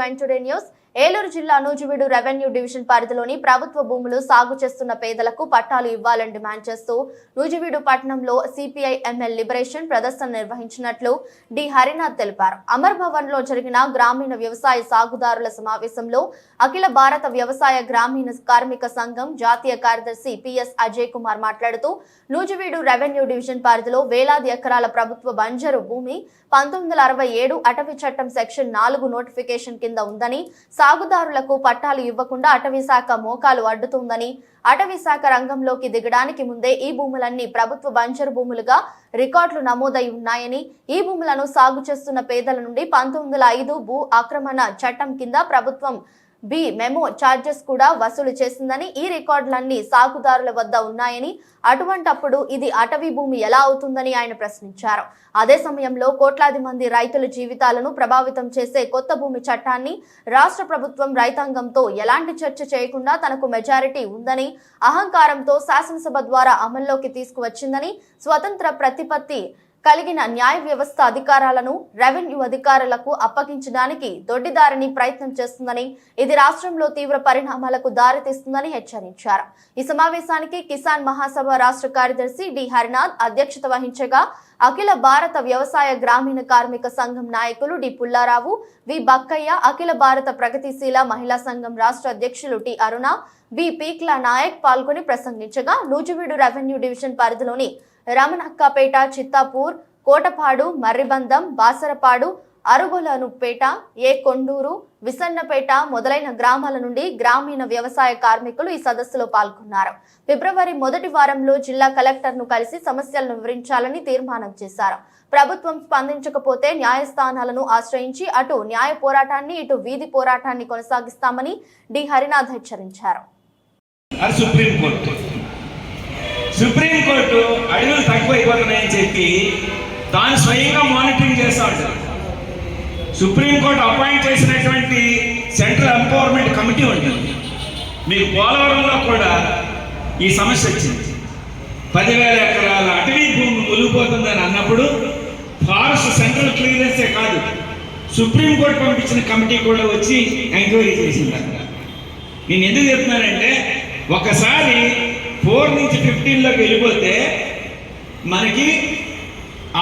9 today news. Eluru జిల్లా Nuzvid revenue division పరిధిలోని ప్రభుత్వ భూములు సాగు చేస్తున్న పేదలకు పట్టాలు ఇవ్వాలని డిమాండ్ చేస్తూ నూజివీడు పట్టణంలో సిపిఐ ఎంఎల్ లిబరేషన్ ప్రదర్శన నిర్వహించినట్లు డి హరినాథ్ తెలిపారు. అమర్ భవన్ లో జరిగిన గ్రామీణ వ్యవసాయ సాగుదారుల సమావేశంలో అఖిల భారత వ్యవసాయ గ్రామీణ కార్మిక సంఘం జాతీయ కార్యదర్శి పిఎస్ అజయ్ కుమార్ మాట్లాడుతూ నూజివీడు రెవెన్యూ డివిజన్ పరిధిలో వేలాది ఎకరాల ప్రభుత్వ బంజరు భూమి 1967 అటవీ చట్టం సెక్షన్ 4 నోటిఫికేషన్ కింద ఉందని, సాగుదారులకు పట్టాలు ఇవ్వకుండా అటవీ శాఖ మోకాలు అడ్డుతుందని, అటవీ శాఖ రంగంలోకి దిగడానికి ముందే ఈ భూములన్నీ ప్రభుత్వ బంజరు భూములుగా రికార్డులు నమోదై ఉన్నాయని, ఈ భూములను సాగు చేస్తున్న పేదల నుండి 1905 భూ ఆక్రమణ చట్టం కింద ప్రభుత్వం మెమో చార్జెస్ కూడా వసూలు చేసిందని, ఈ రికార్డులన్నీ సాగుదారుల వద్ద ఉన్నాయని, అటువంటప్పుడు ఇది అటవీ భూమి ఎలా అవుతుందని ఆయన ప్రశ్నించారు. అదే సమయంలో కోట్లాది మంది రైతుల జీవితాలను ప్రభావితం చేసే కొత్త భూమి చట్టాన్ని రాష్ట్ర ప్రభుత్వం రైతాంగంతో ఎలాంటి చర్చ చేయకుండా తనకు మెజారిటీ ఉందని, అహంకారంతో శాసనసభ ద్వారా అమల్లోకి తీసుకువచ్చిందని, స్వతంత్ర ప్రతిపత్తి కలిగిన న్యాయ వ్యవస్థ అధికారాలను రెవెన్యూ అధికారులకు అప్పగించడానికి దొడ్డిదారిని ప్రయత్నం చేస్తుందని, ఇది రాష్ట్రంలో తీవ్ర పరిణామాలకు దారితీస్తుందని హెచ్చరించారు. ఈ సమావేశానికి కిసాన్ మహాసభ రాష్ట్ర కార్యదర్శి డి హరినాథ్ అధ్యక్షత వహించగా, అఖిల భారత వ్యవసాయ గ్రామీణ కార్మిక సంఘం నాయకులు డి పుల్లారావు, వి బక్కయ్య, అఖిల భారత ప్రగతిశీల మహిళా సంఘం రాష్ట్ర అధ్యక్షులు టి అరుణ, వి పీక్ల నాయక్ పాల్గొని ప్రసంగించగా, నూజివీడు రెవెన్యూ డివిజన్ పరిధిలోని రమణక్కపేట, చిత్తాపూర్, కోటపాడు, మర్రిబందం, బాసరపాడు, అరుగులనుపేట, ఏ కొండూరు, విసన్నపేట మొదలైన గ్రామాల నుండి గ్రామీణ వ్యవసాయ కార్మికులు ఈ సదస్సులో పాల్గొన్నారు. ఫిబ్రవరి మొదటి వారంలో జిల్లా కలెక్టర్ను కలిసి సమస్యలను వివరించాలని తీర్మానం చేశారు. ప్రభుత్వం స్పందించకపోతే న్యాయస్థానాలను ఆశ్రయించి అటు న్యాయ పోరాటాన్ని ఇటు వీధి పోరాటాన్ని కొనసాగిస్తామని డి హరినాథ్ హెచ్చరించారు. సుప్రీంకోర్టు అడవులు తక్కువైపోతున్నాయని చెప్పి తాను స్వయంగా మానిటరింగ్ చేస్తూ ఉంటారు. సుప్రీంకోర్టు అపాయింట్ చేసినటువంటి సెంట్రల్ ఎంపవర్మెంట్ కమిటీ ఉంటుంది. మీకు పోలవరంలో కూడా ఈ సమస్య వచ్చింది. 10,000 ఎకరాల అటవీ భూమి మునిగిపోతుందని అన్నప్పుడు ఫారెస్ట్ సెంట్రల్ క్లియరెన్సే కాదు, సుప్రీంకోర్టు పంపించిన కమిటీ కూడా వచ్చి ఎంక్వైరీ చేసిందంట. నేను ఎందుకు చెప్తున్నానంటే, ఒకసారి 4 నుంచి 15లోకి వెళ్ళిపోతే మనకి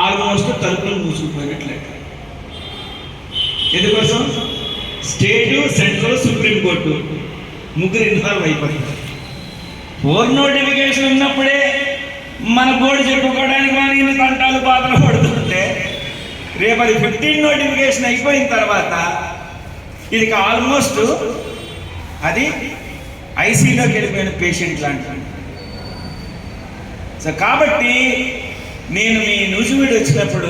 ఆల్మోస్ట్ తలుపులు మూసుకుపోయినట్లయితే. ఎందుకోసం? స్టేటు, సెంట్రల్, సుప్రీంకోర్టు ముగ్గురు ఇన్వాల్వ్ అయిపోయింది. 4 నోటిఫికేషన్ ఉన్నప్పుడే మన బోర్డు చెప్పుకోవడానికి కానీ ఇన్ని తంటాలు బాధలు పడుతుంటే, రేపు అది 15 నోటిఫికేషన్ అయిపోయిన తర్వాత ఇది ఆల్మోస్ట్ అది ఐసీలోకి వెళ్ళిపోయిన పేషెంట్ లాంటి. సో కాబట్టి నేను మీ నూజివీడు వచ్చినప్పుడు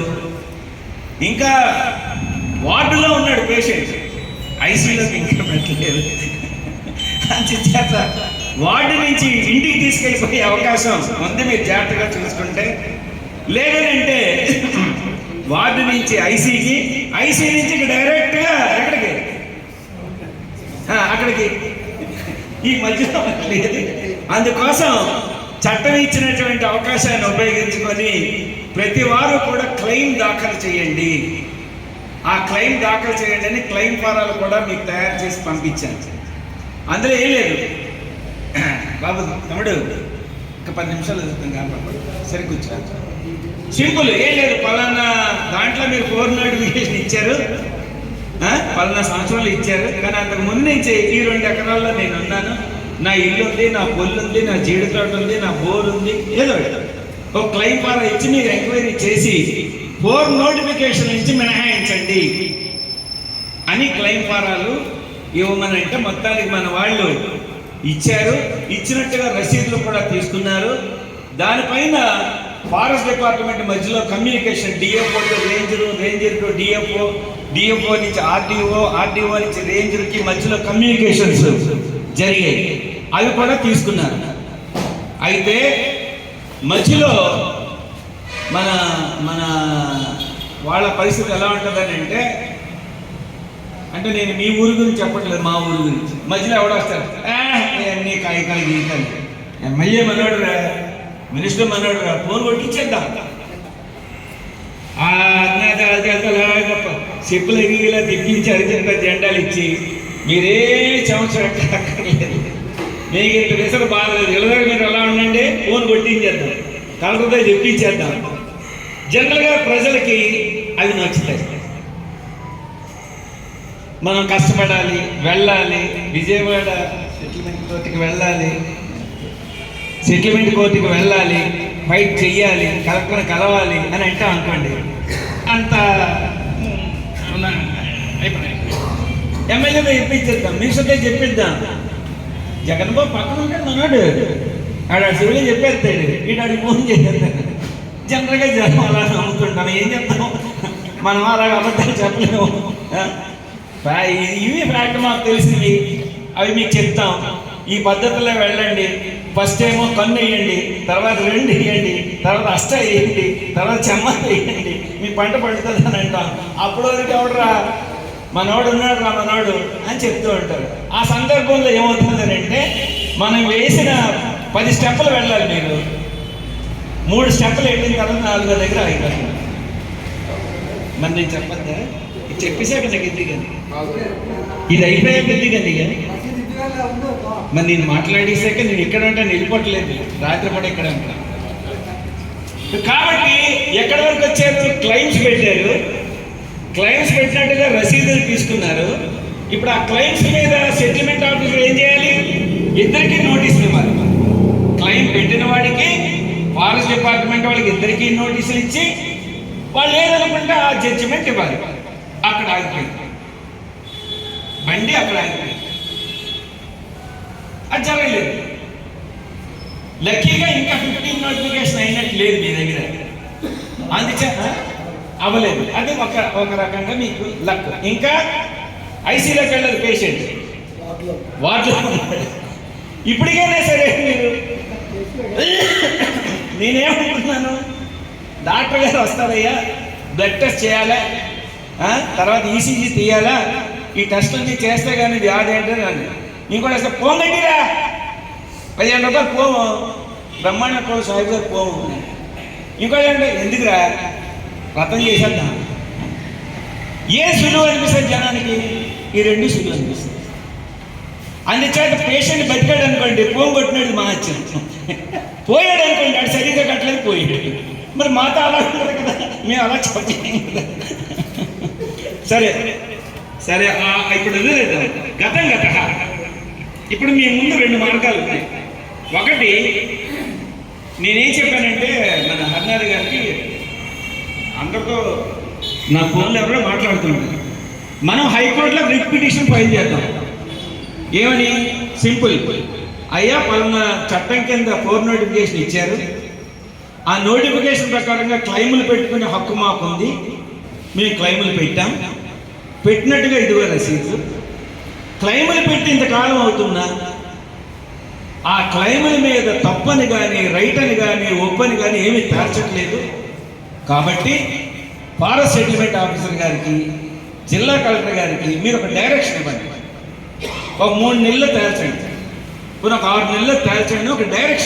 ఇంకా వార్డులో ఉన్నాడు పేషెంట్, ఐసీలోకి ఇంకా పెట్టలేదు. చేత వార్డు నుంచి ఇంటికి తీసుకెళ్ళిపోయే అవకాశం ఉంది, మీరు జాగ్రత్తగా చూసుకుంటే. లేదంటే వార్డు నుంచి ఐసీకి, ఐసీ నుంచి డైరెక్ట్గా ఎక్కడికి, అక్కడికి ఈ మధ్యలో లేదు. అందుకోసం చట్టం ఇచ్చినటువంటి అవకాశాన్ని ఉపయోగించుకొని ప్రతి వారు కూడా క్లెయిమ్ దాఖలు చేయండి, ఆ క్లెయిమ్ దాఖలు చేయండి అని క్లెయిమ్ ఫారాలు కూడా మీకు తయారు చేసి పంపించాను. అందులో ఏం లేదు బాబు, తమ్ముడు ఒక 10 నిమిషాలు చదువుతాం కాబట్టి సరే కూర్చో. సింపుల్, ఏం లేదు, పలానా దాంట్లో మీరు 4 నోటిఫికేషన్ ఇచ్చారు, పలానా సంవత్సరాలు ఇచ్చారు, కానీ అంతకు ముందు నుంచి ఈ 2 ఎకరాల్లో నేను ఉన్నాను, నా ఇల్లు ఉంది, నా పొల్లు ఉంది, నా జీడి తోట ఉంది, నా బోర్ ఉంది, ఏదో ఒక క్లెయిమ్ ఫారా ఇచ్చి మీరు ఎంక్వైరీ చేసి 4 నోటిఫికేషన్ నుంచి మినహాయించండి అని క్లెయిమ్ ఫారాలు ఇవ్వమనంటే మొత్తానికి మన వాళ్ళు ఇచ్చారు. ఇచ్చినట్టుగా రసీదులు కూడా తీసుకున్నారు. దానిపైన ఫారెస్ట్ డిపార్ట్మెంట్ మధ్యలో communication, DFO to ranger, ranger to DFO, DFO నుంచి ఆర్డీఓ, ఆర్డీఓ నుంచి రేంజర్కి మధ్యలో కమ్యూనికేషన్స్ జరిగాయి. అవి కూడా తీసుకున్నారు. అయితే మధ్యలో మన మన వాళ్ళ పరిస్థితి ఎలా ఉంటుందని అంటే నేను మీ ఊరి గురించి చెప్పట్లేదు, మా ఊరి గురించి. మధ్యలో ఎవడొస్తారు, అన్నీ కాయకాలు గీకాలి, ఎమ్మెల్యే మనోడు రా, మినిస్టర్ మనోడు రా, ఫోన్ కొట్టించేద్దాం. గొప్ప చెప్పులు ఎగిరిలా తిప్పించి అరిచేత జెండాలు ఇచ్చి మీరే సంవత్సరం అక్కర్లేదు, మీకు ఇంత విసరు బాధలేదు, ఇళ్ళ మీరు ఎలా ఉండండి, ఫోన్ కొట్టించేద్దాం, కలర్తో చెప్పించేద్దాం. జనరల్గా ప్రజలకి అవి నచ్చుతాయి. మనం కష్టపడాలి, వెళ్ళాలి, విజయవాడ సెటిల్మెంట్ కోర్టుకి వెళ్ళాలి, సెటిల్మెంట్ కోర్టుకి వెళ్ళాలి, ఫైట్ చెయ్యాలి, కలెక్టర్ని కలవాలి అని అంటే అనుకోండి, అంత ఎమ్మెల్యేతో చెప్పించేద్దాం, మినిస్టర్తో చెప్పిద్దాం. జగన్ బాబు పక్కన ఉంటాడు మనోడు, ఆడు శివులే చెప్పేస్తాడు, వీడాడికి ఫోన్ చేసేస్తాడు. జనరల్గా జనం అలా నమ్ముతుంటాను, ఏం చెప్తాం, మనం అలా అబద్ధాలు చెప్పలేము. ఇవి ఫ్యాక్ట్ మాకు తెలిసినవి, అవి మీకు చెప్తాం. ఈ పద్ధతిలో వెళ్ళండి. ఫస్ట్ ఏమో కన్ను వేయండి, తర్వాత 2 వేయండి, తర్వాత అష్ట వేయండి, తర్వాత చెమ్మ వేయండి, మీ పంట పండుతుంది అని అంటాం. అప్పుడు వరకు ఎవడరా మనోడు ఉన్నాడు రా మనోడు అని చెప్తూ ఉంటారు. ఆ సందర్భంలో ఏమవుతుందని అంటే, మనం వేసిన 10 స్టెప్పులు వెళ్ళాలి, మీరు 3 స్టెప్పులు వెళ్ళిన తర్వాత 4 దగ్గర అయిపోతుంది. మరి నేను చెప్పద్దా, ఇది చెప్పేసాక నాకు ఎందుకు కానీ, ఇది అయిపోయాక ఎందుకు కానీ, మరి నేను మాట్లాడేసాక నేను ఇక్కడ ఉంటాను, వెళ్ళిపోవట్లేదు, రాత్రి కూడా ఇక్కడ ఉంటాను. కాబట్టి ఎక్కడి వరకు వచ్చారు, క్లైమ్స్ పెట్టారు, క్లైమ్స్ పెట్టినట్టుగా రసీదులు తీసుకున్నారు. ఇప్పుడు ఆ క్లైమ్స్ మీద సెటిల్మెంట్ ఆఫీసర్ ఏం చేయాలి, ఇద్దరికీ నోటీసులు ఇవ్వాలి. క్లైమ్ పెట్టిన వాడికి, ఫారెస్ట్ డిపార్ట్మెంట్ వాళ్ళకి ఇద్దరికీ నోటీసులు ఇచ్చి, వాళ్ళు ఏదనుకుంటే ఆ జడ్జిమెంట్ ఇవ్వాలి. అక్కడ ఆగిపోయింది బండి, అక్కడ ఆగిపోయింది. అది జరగలేదు. లక్కీగా ఇంకా 15 నోటిఫికేషన్ అయినట్టు లేదు మీ దగ్గర, అందుచేత అవ్వలేదు. అది ఒక రకంగా మీకు లక్. ఇంకా ఐసీలోకి వెళ్ళదు పేషెంట్, వార్డులో ఇప్పటికైనా సరే మీరు, నేనేమనుకుంటున్నాను, డాక్టర్ గారు వస్తారయ్యా, బ్లడ్ టెస్ట్ చేయాలా, తర్వాత ఈసీజీ తీయాలా, ఈ టెస్టులన్నీ చేస్తే కానీ వ్యాధి అంటే రాదు. ఇంకోటి అసలు పోంగండిరా, 15 రూపాయలు పోము, బ్రహ్మాండ కూడా సాహిబ్ గారు పోము. ఇంకోటి అంటే ఎందుకురా, వ్రతం చేసేద్దాం. ఏ సులువు అనిపిస్తుంది జనానికి, ఈ 2 సులువు అనిపిస్తుంది. అందుచేత పేషెంట్ బతికాడు అనుకోండి, పోం కొట్టినాడు మహత్యం, పోయాడు అనుకోండి, అది సరిగ్గా కట్టలేదు, పోయాడు. మరి మాతో అలా ఉంటుంది కదా, మేము అలా చెప్పలేము కదా. సరే సరే, ఇప్పుడు గతం గత. ఇప్పుడు మీ ముందు 2 మార్గాలు ఉన్నాయి. ఒకటి, నేనేం చెప్పానంటే, మన హరినాథ్ గారికి అందరితో నా ఫోన్లో ఎవరో మాట్లాడుతున్నాను, మనం హైకోర్టులో రిట్ పిటిషన్ ఫైల్ చేద్దాం. ఏమని, సింపుల్, అయ్యా పలానా చట్టం కింద 4 నోటిఫికేషన్ ఇచ్చారు, ఆ నోటిఫికేషన్ ప్రకారంగా క్లైములు పెట్టుకునే హక్కు మాకుంది, మేము క్లైములు పెట్టాం, పెట్టినట్టుగా ఇదిగో రసీదు. క్లైములు పెట్టి ఇంతకాలం అవుతున్నా ఆ క్లైముల మీద తప్పని కానీ, రైట్ అని కానీ, ఒప్పని కానీ ఏమీ తేల్చట్లేదు. కాబట్టి ఫారెస్ట్ సెటిల్మెంట్ ఆఫీసర్ గారికి, జిల్లా కలెక్టర్ గారికి మీరు ఒక డైరెక్షన్ ఇవ్వండి. ఒక 3 నెలలు తేల్చండి, ఒక 6 నెలలు తేల్చండి, ఒక డైరెక్షన్